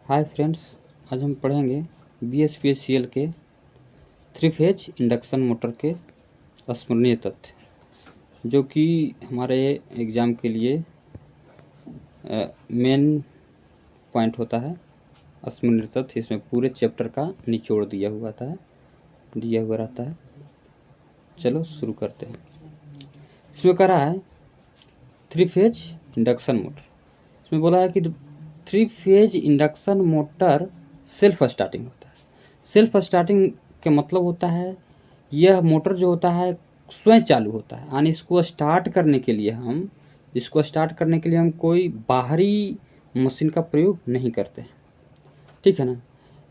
Hi friends, आज हम पढ़ेंगे BSPCL के 3 फेज इंडक्शन मोटर के स्मरणीय तथ्य, जो कि हमारे एग्ज़ाम के लिए मेन पॉइंट होता है। स्मरणीय तथ्य इसमें पूरे चैप्टर का निचोड़ दिया हुआ रहता है। चलो शुरू करते हैं। इसमें कह रहा है 3 फेज इंडक्शन मोटर। इसमें बोला है कि 3 phase induction motor self starting होता है। सेल्फ स्टार्टिंग का मतलब होता है यह मोटर जो होता है स्वयं चालू होता है, यानी इसको स्टार्ट करने के लिए हम कोई बाहरी मशीन का प्रयोग नहीं करते हैं। ठीक है ना।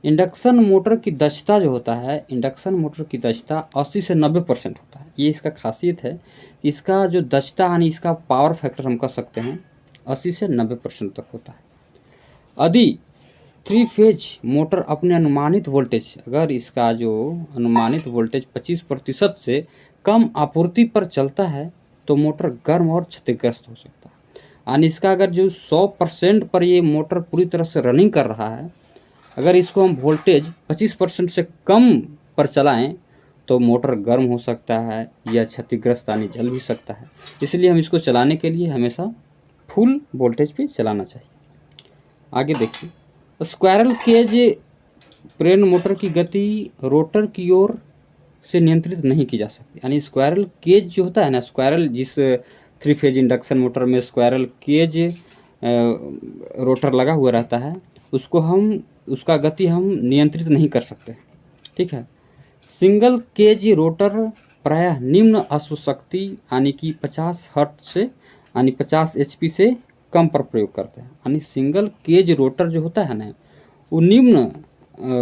इंडक्शन मोटर की दक्षता जो होता है, इंडक्शन मोटर की दक्षता 80 से 90% होता है। ये इसका खासियत है। इसका जो दक्षता यानी इसका पावर फैक्टर हम कह सकते हैं 80 से 90% तक होता है। यदि 3 फेज मोटर अपने अनुमानित वोल्टेज, अगर इसका जो अनुमानित वोल्टेज 25% से कम आपूर्ति पर चलता है तो मोटर गर्म और क्षतिग्रस्त हो सकता है। यानी इसका अगर जो 100% पर ये मोटर पूरी तरह से रनिंग कर रहा है, अगर इसको हम वोल्टेज 25% से कम पर चलाएं तो मोटर गर्म हो सकता है या क्षतिग्रस्त यानी जल भी सकता है। इसलिए हम इसको चलाने के लिए हमेशा फुल वोल्टेज पे चलाना चाहिए। आगे देखिए, स्क्वायरल केज प्रेरण मोटर की गति रोटर की ओर से नियंत्रित नहीं की जा सकती। यानी स्क्वायरल केज जो होता है ना, स्क्वायरल जिस 3 फेज इंडक्शन मोटर में स्क्वायरल केज रोटर लगा हुआ रहता है, उसका गति हम नियंत्रित नहीं कर सकते। ठीक है। सिंगल केज रोटर प्रायः निम्न अश्वशक्ति यानी कि 50 हर्ट्ज से यानी 50 HP से कम पर प्रयोग करते हैं। यानी सिंगल केज रोटर जो होता है ना, वो निम्न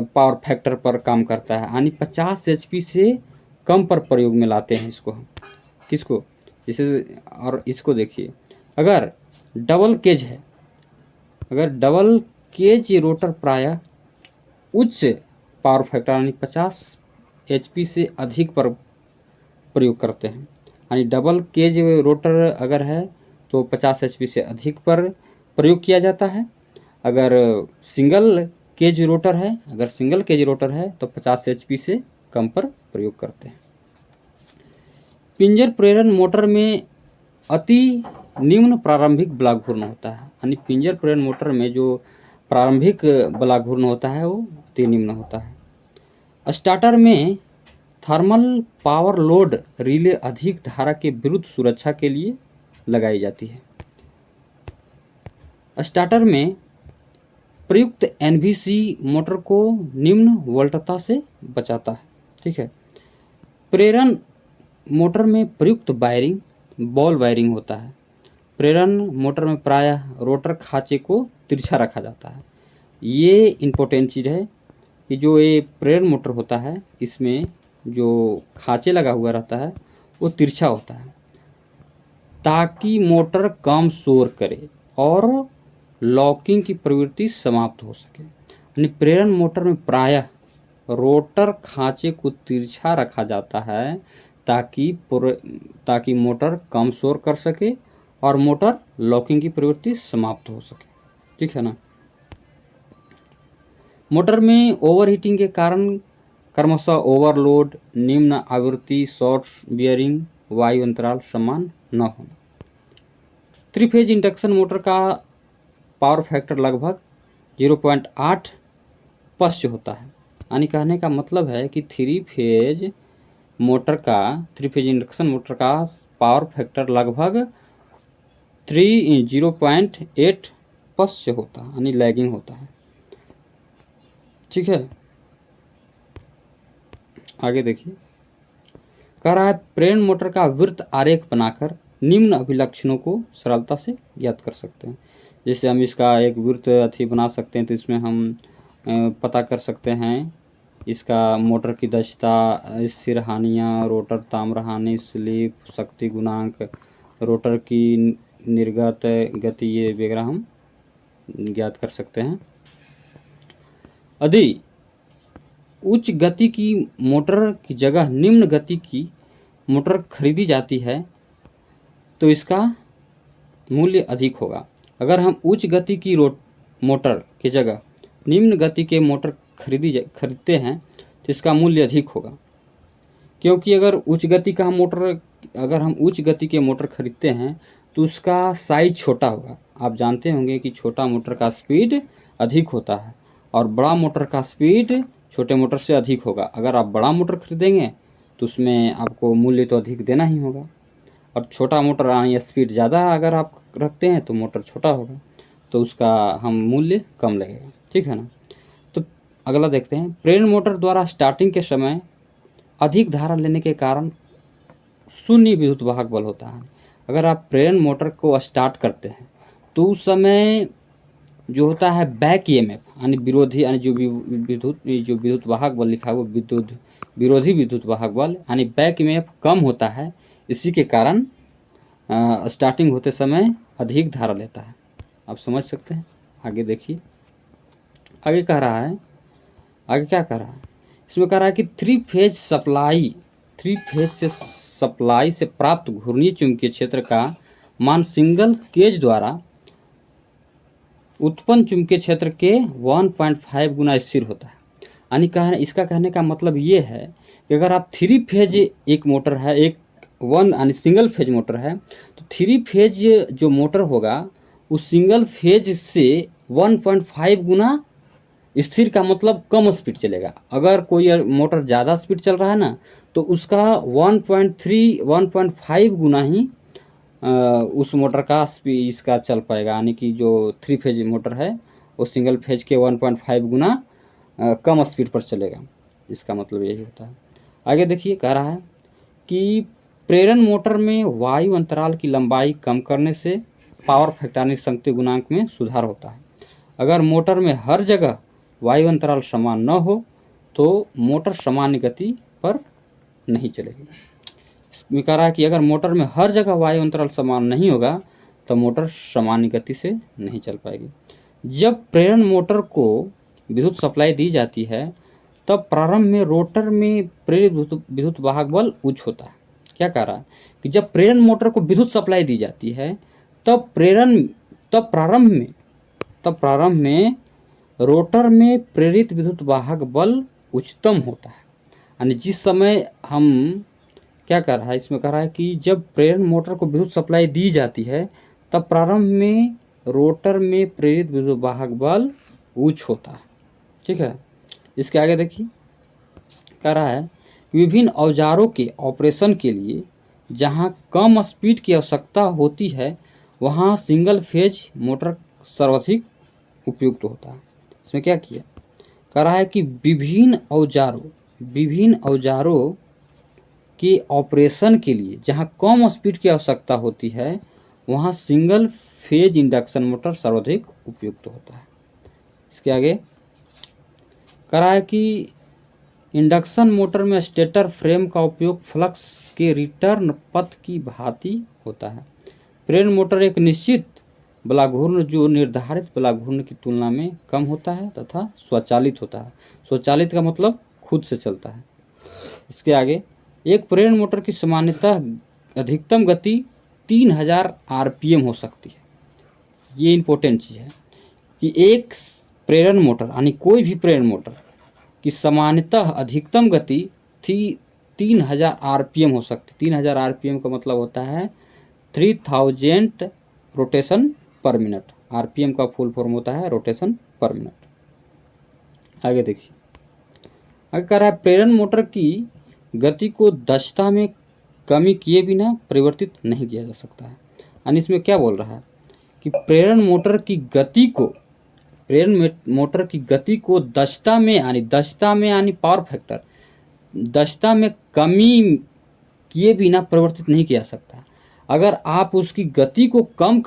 पावर फैक्टर पर काम करता है, यानी 50 HP से कम पर प्रयोग में लाते हैं इसको हम। किसको? इसे और इसको देखिए, अगर डबल केज है, अगर डबल केज रोटर प्रायः उच्च पावर फैक्टर यानी 50 HP से अधिक पर प्रयोग करते हैं। यानी डबल केज रोटर अगर है तो 50 HP से अधिक पर प्रयोग किया जाता है। अगर सिंगल केज रोटर है तो 50 HP से कम पर प्रयोग करते हैं। पिंजर प्रेरण मोटर में अति निम्न प्रारंभिक बला घूर्ण होता है। यानी पिंजर प्रेरण मोटर में जो प्रारंभिक बला घूर्ण होता है वो अति निम्न होता है। स्टार्टर में थर्मल पावर लोड रिले अधिक धारा के विरुद्ध सुरक्षा के लिए लगाई जाती है। स्टार्टर में प्रयुक्त NVC मोटर को निम्न वोल्टता से बचाता है। ठीक है। प्रेरण मोटर में प्रयुक्त वायरिंग बॉल वायरिंग होता है। प्रेरण मोटर में प्रायः रोटर खांचे को तिरछा रखा जाता है। ये इम्पोर्टेंट चीज़ है कि जो ये प्रेरण मोटर होता है, इसमें जो खांचे लगा हुआ रहता है वो तिरछा होता है ताकि मोटर कम शोर करे और लॉकिंग की प्रवृत्ति समाप्त हो सके। यानी प्रेरण मोटर में प्रायः रोटर खांचे को तिरछा रखा जाता है ताकि मोटर कम शोर कर सके और मोटर लॉकिंग की प्रवृत्ति समाप्त हो सके। ठीक है ना। मोटर में ओवरहीटिंग के कारण क्रमशः ओवरलोड, निम्न आवृत्ति, शॉर्ट बियरिंग, वायु अंतराल समान न होना। 3 फेज इंडक्शन मोटर का पावर फैक्टर लगभग 0.8 पश्च होता है। यानी कहने का मतलब है कि 3 फेज इंडक्शन मोटर का पावर फैक्टर लगभग 0.8 पश्च होता है, यानी लैगिंग होता है। ठीक है। आगे देखिए, कह रहा है प्रेरण मोटर का वृत्त आरेख बनाकर निम्न अभिलक्षणों को सरलता से ज्ञात कर सकते हैं। जैसे हम इसका एक वृत्त बना सकते हैं, तो इसमें हम पता कर सकते हैं इसका मोटर की दक्षता, स्थिर हानियाँ, रोटर ताम्र हानि, स्लिप, शक्ति गुणांक, रोटर की निर्गत गति, ये वगैरह हम ज्ञात कर सकते हैं। यदि उच्च गति की मोटर की जगह निम्न गति की मोटर खरीदी जाती है तो इसका मूल्य अधिक होगा। अगर हम उच्च गति की मोटर की जगह निम्न गति के मोटर खरीदते हैं तो इसका मूल्य अधिक होगा, क्योंकि अगर हम उच्च गति के मोटर खरीदते हैं तो उसका साइज छोटा होगा। आप जानते होंगे कि छोटा मोटर का स्पीड अधिक होता है और बड़ा मोटर का स्पीड छोटे मोटर से अधिक होगा। अगर आप बड़ा मोटर खरीदेंगे तो उसमें आपको मूल्य तो अधिक देना ही होगा, और छोटा मोटर यानी स्पीड ज़्यादा अगर आप रखते हैं तो मोटर छोटा होगा, तो उसका हम मूल्य कम लगेगा, ठीक है ना। तो अगला देखते हैं, प्रेरण मोटर द्वारा स्टार्टिंग के समय अधिक धारा लेने के कारण शून्य विद्युत वाहक बल होता है। अगर आप प्रेरण मोटर को स्टार्ट करते हैं तो उस समय जो होता है बैक ईएमएफ यानी विरोधी, यानी जो विद्युत वाहक बल लिखा है वो विरोधी विद्युत वाहक बल यानी बैक ईएमएफ कम होता है। इसी के कारण स्टार्टिंग होते समय अधिक धारा लेता है। आप समझ सकते हैं। आगे देखिए, आगे क्या कह रहा है, इसमें कह रहा है कि थ्री फेज सप्लाई से प्राप्त घूर्णीय चुंबकीय क्षेत्र का मान सिंगल केज द्वारा उत्पन्न चुंबकीय क्षेत्र के 1.5 गुना स्थिर होता है। यानी इसका कहने का मतलब ये है कि अगर आप थ्री फेज एक मोटर है, यानी सिंगल फेज मोटर है, तो थ्री फेज जो मोटर होगा उस सिंगल फेज से 1.5 गुना स्थिर का मतलब कम स्पीड चलेगा। अगर कोई मोटर ज़्यादा स्पीड चल रहा है ना तो उसका 1.5 गुना ही उस मोटर का स्पीड इसका चल पाएगा। यानी कि जो थ्री फेज मोटर है वो सिंगल फेज के 1.5 गुना कम स्पीड पर चलेगा। इसका मतलब यही होता है। आगे देखिए, कह रहा है कि प्रेरण मोटर में वायु अंतराल की लंबाई कम करने से पावर फैक्टर यानी शक्ति गुणांक में सुधार होता है। अगर मोटर में हर जगह वायु अंतराल समान न हो तो मोटर सामान्य गति पर नहीं चलेगी। इसमें कह रहा है कि अगर मोटर में हर जगह वायु अंतराल समान नहीं होगा तो मोटर सामान्य गति से नहीं चल पाएगी। जब प्रेरण मोटर को विद्युत सप्लाई दी जाती है तब प्रारंभ में रोटर में प्रेरित विद्युत वाहक बल उच्च होता है। क्या कह रहा है कि जब प्रेरण मोटर को विद्युत सप्लाई दी जाती है तब प्रारंभ में रोटर में प्रेरित विद्युत वाहक बल उच्चतम होता है। यानी जिस समय हम क्या कर रहा है, इसमें कह रहा है कि जब प्रेरण मोटर को विद्युत सप्लाई दी जाती है तब प्रारंभ में रोटर में प्रेरित विद्युत वाहक बल उच्च होता है, ठीक है। इसके आगे देखिए, कह रहा है विभिन्न औजारों के ऑपरेशन के लिए जहां कम स्पीड की आवश्यकता होती है वहां सिंगल फेज मोटर सर्वाधिक उपयुक्त होता है। इसमें क्या किया, कह रहा है कि विभिन्न औजारों के ऑपरेशन के लिए जहां कम स्पीड की आवश्यकता होती है वहां सिंगल फेज इंडक्शन मोटर सर्वाधिक उपयुक्त होता है। इसके आगे कह रहा है कि इंडक्शन मोटर में स्टेटर फ्रेम का उपयोग फ्लक्स के रिटर्न पथ की भांति होता है। प्रेरण मोटर एक निश्चित बलाघूर्ण जो निर्धारित बलाघूर्ण की तुलना में कम होता है तथा स्वचालित होता है। स्वचालित का मतलब खुद से चलता है। इसके आगे, एक प्रेरण मोटर की सामान्यतः अधिकतम गति 3000 आरपीएम हो सकती है। ये इम्पोर्टेंट चीज़ है कि एक प्रेरण मोटर यानी कोई भी प्रेरण मोटर की सामान्यतः अधिकतम गति 3000 आरपीएम हो सकती है। 3000 आरपीएम का मतलब होता है 3000 रोटेशन पर मिनट। आरपीएम का फुल फॉर्म होता है रोटेशन पर मिनट। आगे देखिए, आगे कह रहा है प्रेरण मोटर की गति को दक्षता में कमी किए बिना परिवर्तित नहीं किया जा सकता है। यानी इसमें क्या बोल रहा है कि प्रेरण मोटर की गति को दक्षता में यानी पावर फैक्टर दक्षता में कमी किए बिना परिवर्तित नहीं किया जा सकता। अगर आप उसकी गति को कम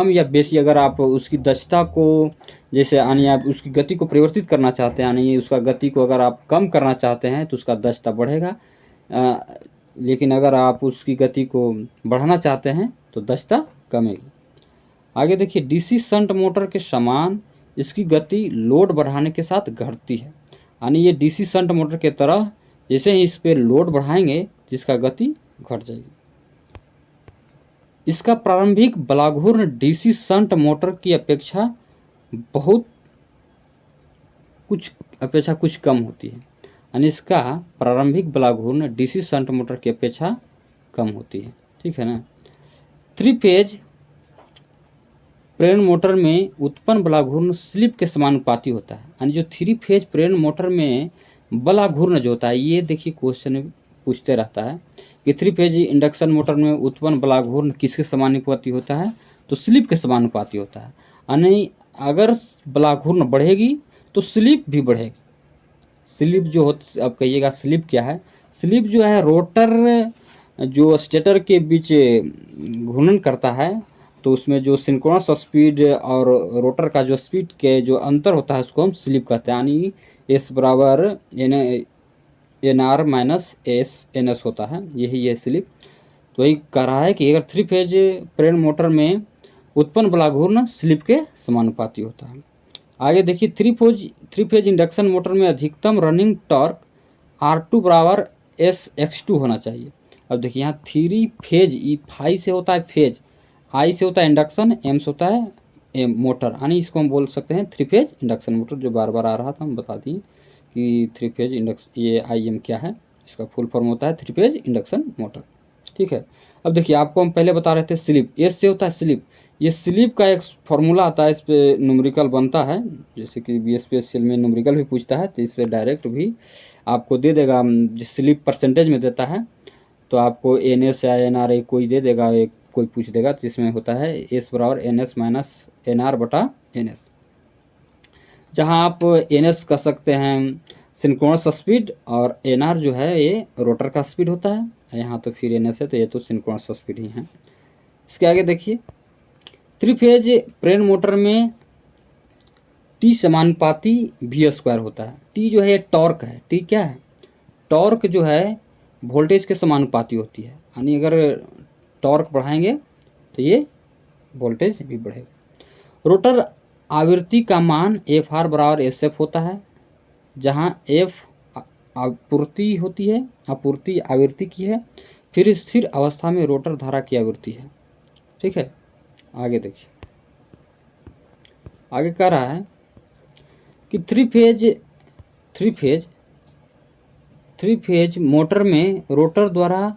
या बेसी, अगर आप उसकी दक्षता को जैसे यानी आप उसकी गति को परिवर्तित करना चाहते हैं, यानी उसका गति को अगर आप कम करना चाहते हैं तो उसका दक्षता बढ़ेगा, लेकिन अगर आप उसकी गति को बढ़ाना चाहते हैं तो दक्षता कमेगी। आगे देखिए, डीसी शंट मोटर के समान इसकी गति लोड बढ़ाने के साथ घटती है। यानी ये डीसी शंट मोटर के तरह जैसे ही इस पर लोड बढ़ाएंगे जिसका गति घट जाएगी। इसका प्रारंभिक बलाघूर्ण डीसी शंट मोटर की अपेक्षा बहुत अपेक्षा कुछ कम होती है, यानी इसका प्रारंभिक बलाघूर्ण डीसी शंट मोटर की अपेक्षा कम होती है। ठीक है ना। 3 फेज प्रेरण मोटर में उत्पन्न बलाघूर्ण स्लिप के समानुपाती होता है, यानी जो 3 फेज प्रेरण मोटर में बलाघूर्ण जो होता है, ये देखिए क्वेश्चन पूछते रहता है कि 3 फेज इंडक्शन मोटर में उत्पन्न बलाघूर्ण किसके समानुपाती होता है, तो स्लिप के समानुपाती होता है। यानी अगर बलाघूर्ण बढ़ेगी तो स्लिप भी बढ़ेगी। स्लिप जो हो, अब कहिएगा स्लिप क्या है। स्लिप जो है रोटर जो स्टेटर के बीच घूर्णन करता है, तो उसमें जो सिंक्रोनस स्पीड और रोटर का जो स्पीड के जो अंतर होता है उसको हम स्लिप कहते हैं। यानी एस बराबर N R minus S N S होता है, यही है स्लिप। तो वही कह रहा है कि अगर 3 फेज प्रेरण मोटर में उत्पन्न बलाघूर्ण स्लिप के समानुपाती होता है। आगे देखिए 3 फेज इंडक्शन मोटर में अधिकतम रनिंग टॉर्क R2 बराबर SX2 होना चाहिए। अब देखिए यहाँ 3 फेज, ई फाई से होता है फेज, आई से होता है इंडक्शन, एम से होता है मोटर, यानी इसको हम बोल सकते हैं 3 फेज इंडक्शन मोटर। जो बार बार आ रहा था हम बता दिए कि 3 फेज इंडक्शन, ये IM क्या है, इसका फुल फॉर्म होता है 3 फेज इंडक्शन मोटर। ठीक है। अब देखिए आपको हम पहले बता रहे थे स्लिप, एस से होता है स्लिप। ये स्लिप का एक फॉर्मूला आता है, इस पर न्यूमेरिकल बनता है, जैसे कि BSPSL में न्यूमेरिकल भी पूछता है, तो इस पर डायरेक्ट भी आपको दे देगा। स्लिप परसेंटेज में देता है तो आपको NS या NR कोई दे देगा, एक कोई पूछ देगा, तो इसमें होता है S बराबर NS माइनस NR बटा NS, जहाँ आप NS कर सकते हैं सिंक्रोनस स्पीड और NR जो है ये रोटर का स्पीड होता है। यहाँ तो फिर NS है, तो ये तो सिंक्रोनस स्पीड ही है। इसके आगे देखिए 3 फेज प्रेरण मोटर में T समानुपाती V² होता है। T जो है टॉर्क है, T क्या है, टॉर्क जो है वोल्टेज के समानुपाती होती है, यानी अगर टॉर्क बढ़ाएंगे तो ये वोल्टेज भी बढ़ेगा। रोटर आवृत्ति का मान FR बराबर SF होता है, जहाँ F आपूर्ति होती है, आपूर्ति आवृत्ति की है, फिर स्थिर अवस्था में रोटर धारा की आवृत्ति है। ठीक है। आगे देखिए, आगे कह रहा है कि 3 फेज मोटर में रोटर द्वारा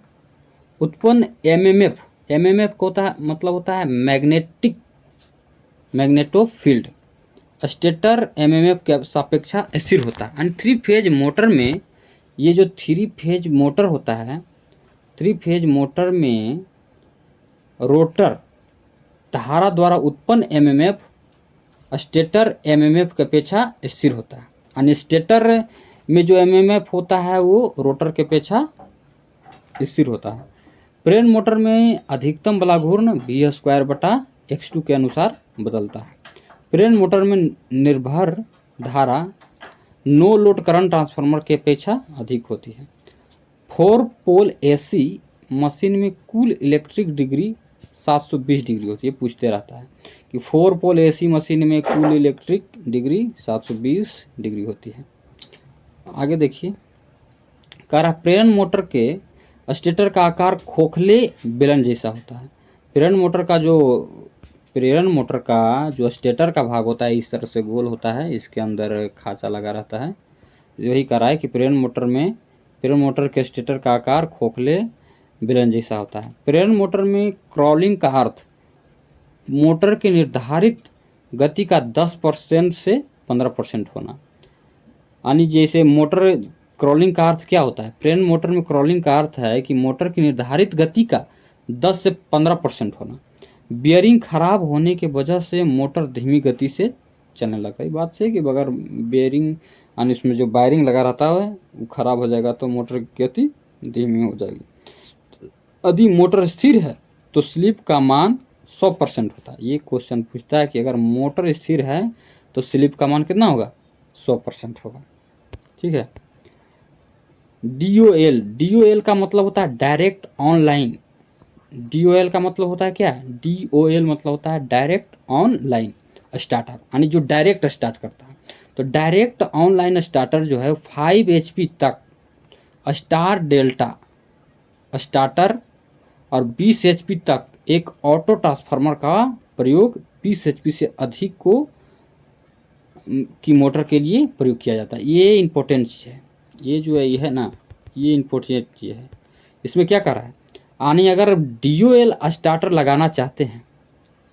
उत्पन्न एमएमएफ को होता है, मतलब होता है मैग्नेटो फील्ड, स्टेटर एमएमएफ के सापेक्षा स्थिर होता है। यानी 3 फेज मोटर में, ये जो 3 फेज मोटर होता है, 3 फेज मोटर में रोटर धारा द्वारा उत्पन्न एमएमएफ स्टेटर एमएमएफ की अपेक्षा स्थिर होता है। यानी स्टेटर में जो एमएमएफ होता है वो रोटर के अपेक्षा स्थिर होता है। प्रेरण मोटर में अधिकतम बलाघूर्ण V² बटा X2 के अनुसार बदलता है। प्रेरण मोटर में निर्भर धारा नो लोड करंट ट्रांसफार्मर की अपेक्षा अधिक होती है। 4 पोल AC मशीन में कुल इलेक्ट्रिक डिग्री 720 डिग्री होती है। पूछते रहता है कि 4 पोल AC मशीन में कुल इलेक्ट्रिक डिग्री 720 डिग्री होती है। आगे देखिए, कह रहा प्रेरण मोटर के स्टेटर का आकार खोखले बेलन जैसा होता है। प्रेरण मोटर का जो स्टेटर का भाग होता है इस तरह से गोल होता है, इसके अंदर खांचा लगा रहता है। यही कह रहा है कि प्रेरण मोटर के स्टेटर का आकार खोखले बेलन जैसा होता है। प्रेरण मोटर में क्रॉलिंग का अर्थ मोटर के निर्धारित गति का 10% से 15% होना। यानी जैसे मोटर क्रॉलिंग का अर्थ क्या होता है, प्रेरण मोटर में क्रॉलिंग का अर्थ है कि मोटर की निर्धारित गति का 10 से 15% होना। बियरिंग खराब होने के वजह से मोटर धीमी गति से चलने लगा। इस बात से कि अगर बियरिंग यानी इसमें जो वायरिंग लगा रहता है वो खराब हो जाएगा तो मोटर की गति धीमी हो जाएगी। यदि मोटर स्थिर है तो स्लिप का मान 100% होता है। ये क्वेश्चन पूछता है कि अगर मोटर स्थिर है तो स्लिप का मान कितना होगा, 100% होगा। ठीक है। DOL का मतलब होता है डायरेक्ट ऑनलाइन। DOL का मतलब होता है क्या, DOL मतलब होता है डायरेक्ट ऑनलाइन स्टार्टर, यानी जो डायरेक्ट स्टार्ट करता है। तो डायरेक्ट ऑनलाइन स्टार्टर जो है 5 HP तक स्टार डेल्टा स्टार्टर और 20 HP तक एक ऑटो ट्रांसफार्मर का प्रयोग 20 HP से अधिक को की मोटर के लिए प्रयोग किया जाता है। ये इम्पोर्टेंट चीज़ है, ये जो है ये है ना, ये इम्पोर्टेंट चीज़ है। इसमें क्या कर रहा है, यानी अगर DOL स्टार्टर लगाना चाहते हैं,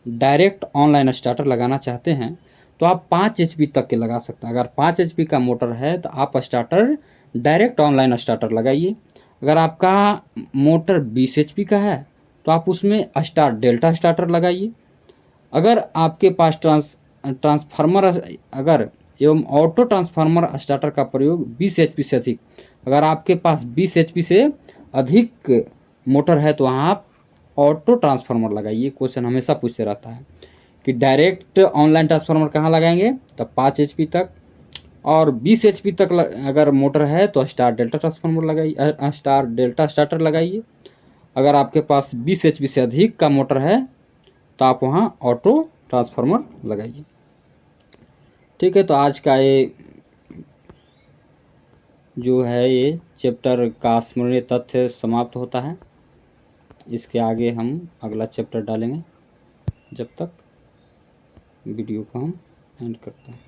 डायरेक्ट ऑनलाइन स्टार्टर लगाना चाहते हैं, तो आप 5 HP तक के लगा सकते हैं। अगर 5 HP का मोटर है तो आप स्टार्टर डायरेक्ट ऑनलाइन स्टार्टर लगाइए। अगर आपका मोटर 20 HP का है तो आप उसमें डेल्टा स्टार्टर लगाइए। अगर आपके पास ट्रांसफार्मर अगर एवं ऑटो ट्रांसफार्मर स्टार्टर का प्रयोग 20 HP से अधिक, अगर आपके पास 20 HP से अधिक मोटर है तो वहाँ आप ऑटो ट्रांसफार्मर लगाइए। क्वेश्चन हमेशा पूछते रहता है कि डायरेक्ट ऑनलाइन ट्रांसफार्मर कहाँ लगाएंगे, तब 5 HP तक, और 20 HP तक अगर मोटर है तो स्टार डेल्टा ट्रांसफार्मर लगाइए, स्टार डेल्टा स्टार्टर लगाइए। अगर आपके पास 20 HP से अधिक का मोटर है तो आप वहाँ ऑटो ट्रांसफार्मर लगाइए। ठीक है, तो आज का ये जो है ये चैप्टर का स्मरणीय तथ्य समाप्त होता है। इसके आगे हम अगला चैप्टर डालेंगे। जब तक वीडियो को हम एंड करते हैं।